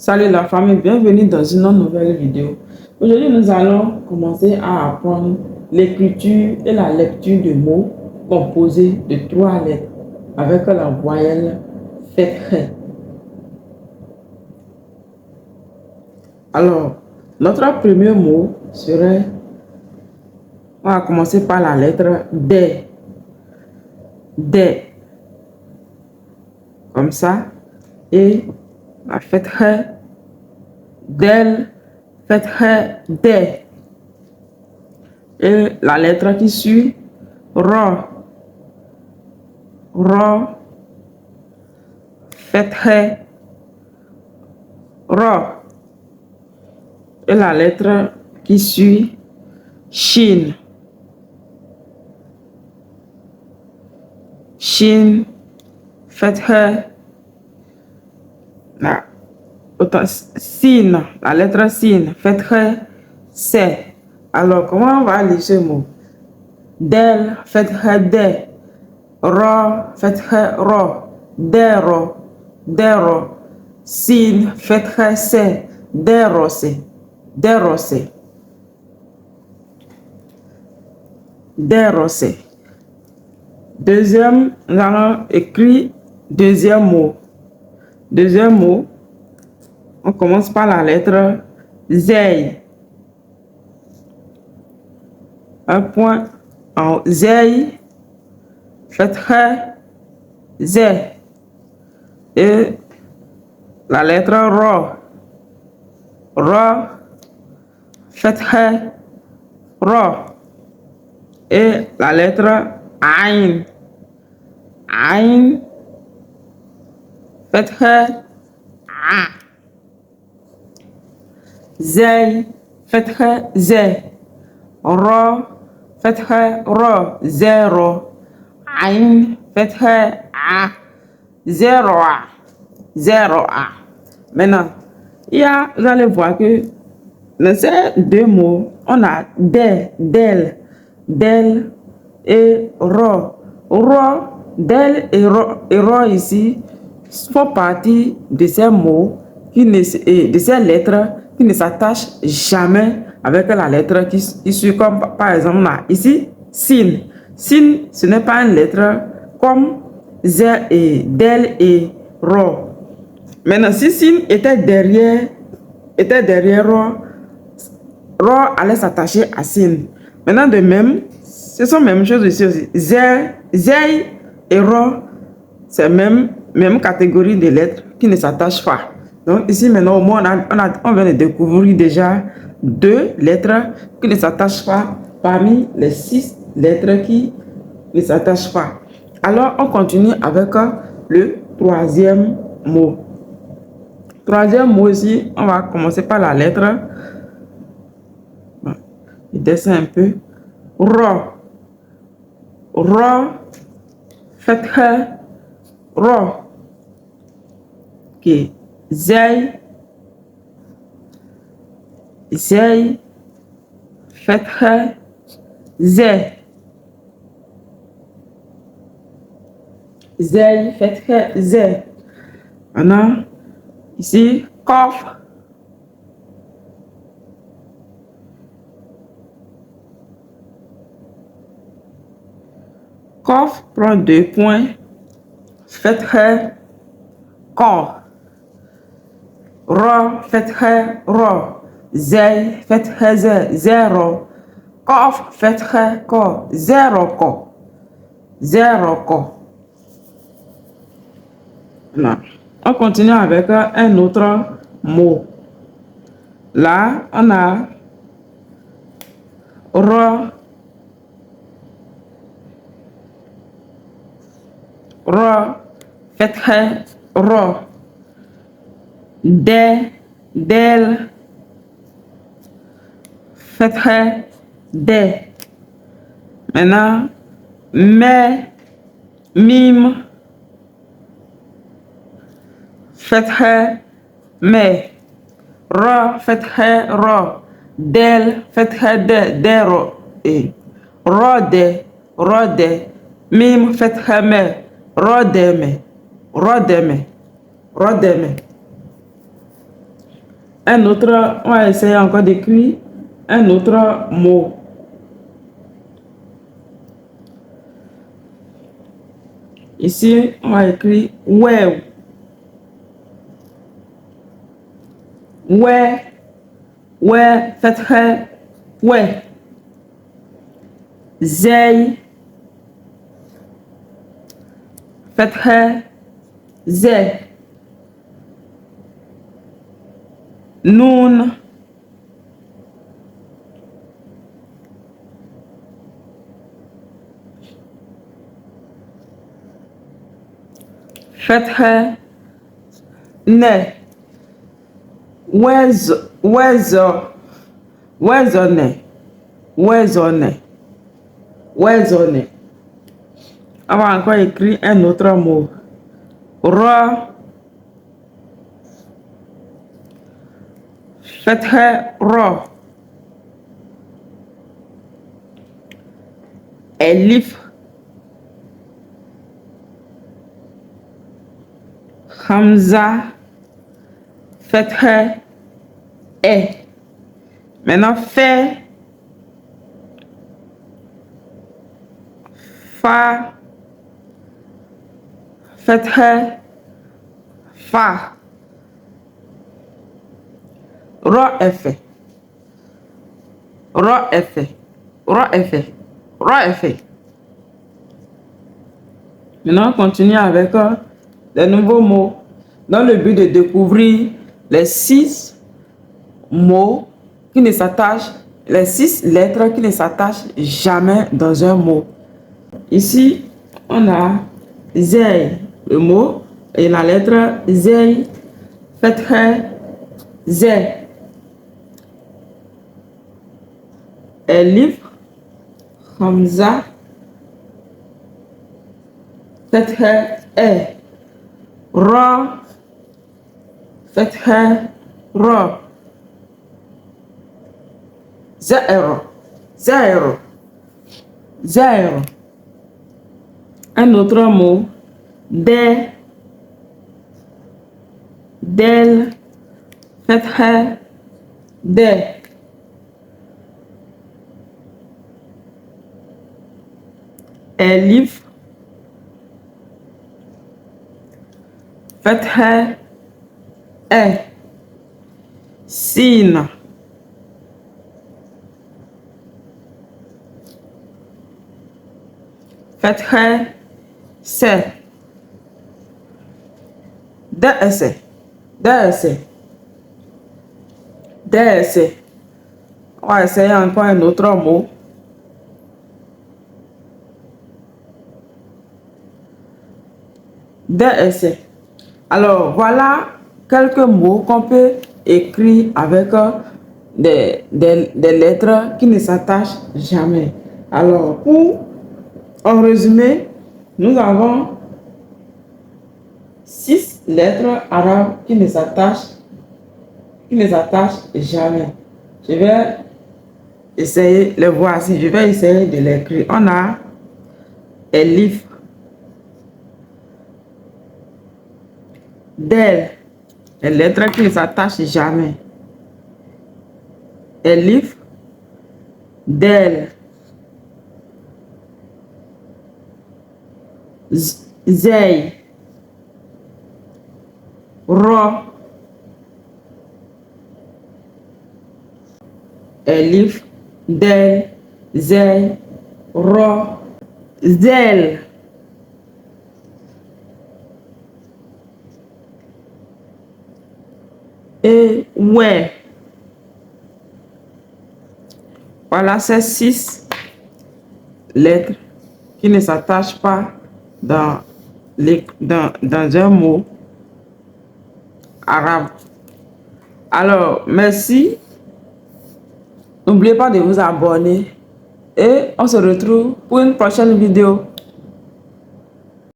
Salut la famille, bienvenue dans une nouvelle vidéo. Aujourd'hui, nous allons commencer à apprendre l'écriture et la lecture de mots composés de 3 lettres avec la voyelle Fethe. Alors, notre premier mot serait, on va commencer par la lettre D. D. Comme ça. Et la Fethe, del, Fethe, D. Et la lettre qui suit, Ro. Ro, Fethe, Ro. Et la lettre qui suit, Shin. Shin, Fethe, Sin, la lettre Sin, Fethe, Se. Alors, comment on va lire ce mot? Del, Fethe, De. Ro, Fethe, Ro. Dero, Dero. Sin, Fethe, Se. Derose, Derose. Derose. Deuxième, nous allons écrire deuxième mot. Deuxième mot, on commence par la lettre Zei. Un point en Zei, Fethe, Ze. Et la lettre Ro. Ro, Fethe, Ro. Et la lettre Ain. Ain, Fethe, A. Zei, Fethe, Ze. Ro, Fethe, Ro. Zero. Ain, Fethe, A. Zero A. Zero A. Maintenant, vous allez voir que dans ces deux mots, on a de, del, del et ro. Ro, del et ro ici font partie de ces mots, de ces lettres qui ne s'attachent jamais avec la lettre qui suit, comme par exemple là, ici, sin. Sin, ce n'est pas une lettre comme ze et del et ro. Maintenant, si sin était derrière ro, ro allait s'attacher à sin. Maintenant, de même, ce sont les mêmes choses ici aussi. Zei et ro, c'est même catégorie de lettres qui ne s'attachent pas. Donc ici maintenant, au moins, on vient de découvrir déjà 2 lettres qui ne s'attachent pas parmi les 6 lettres qui ne s'attachent pas. Alors, on continue avec le troisième mot. Troisième mot ici, on va commencer par la lettre. Je descends un peu. Ro. Ro, Fethe, Ro. Ok. Zei, Zei, Fethe, Ze. Zei, Fethe, Ze. Maintenant, ici, Kof. Kof prend 2 points. Fethe, Ko. Ro, Fethe, Ro. Zei, Fethe, Ze. Zero. Kof, Fethe, Ko. Zero, Ko. Zero, Ko. Non. On continue avec un autre mot. Là, on a Ro. Ro, Fethe, Ro. De, del, Fethe, De. Maintenant, me, mim, Fethe, me. Ro, Fethe, Ro. Del, Fethe, De. Dero. Et Rode, Rode. Mim, Fethe, me. Rodeme, Rodeme, Rodeme. Un autre, on va essayer encore d'écrire un autre mot. Ici, on va écrire ouais. Ouais, ouais, fatha, ouais. Zay, fatha, zay. Noun, fatha, ne. Wezo, wezo, wezone, wezone, wezone. On va encore écrire un autre mot. Ra, fatha, ra. Elif, Hamza, fatha, e. Maintenant, fait, fa, fatha, fa. Ra effet. Ra effet. Ra effet. Ra effet. Maintenant, on continue avec des nouveaux mots dans le but de découvrir les 6 mots qui ne s'attachent, les 6 lettres qui ne s'attachent jamais dans un mot. Ici, on a zay, le mot, et la lettre zay, fatha, zay. Elif, Hamza, fatha, e. Ra, fatha, ra. Zéro, zéro, zéro. Un autre mot, de, del, fatha, de. Elif, fatha, e. Sin, fatha, se. Da'se, da'se, da'se. On va essayer encore un autre mot. Da'se. Alors, voilà quelques mots qu'on peut écrire avec des lettres qui ne s'attachent jamais. Alors, pour en résumé, nous avons 6 lettres arabes qui ne s'attachent jamais. Je vais essayer, les voici, je vais essayer de l'écrire. On a Elif, Del, les lettres qui ne s'attachent jamais. Elif, Del, Zay, Ra, Elif, Del, Zay, Ra, Zel. Et ouais. Voilà ces 6 lettres qui ne s'attachent pas dans un mot arabe. Alors, merci. N'oubliez pas de vous abonner et on se retrouve pour une prochaine vidéo.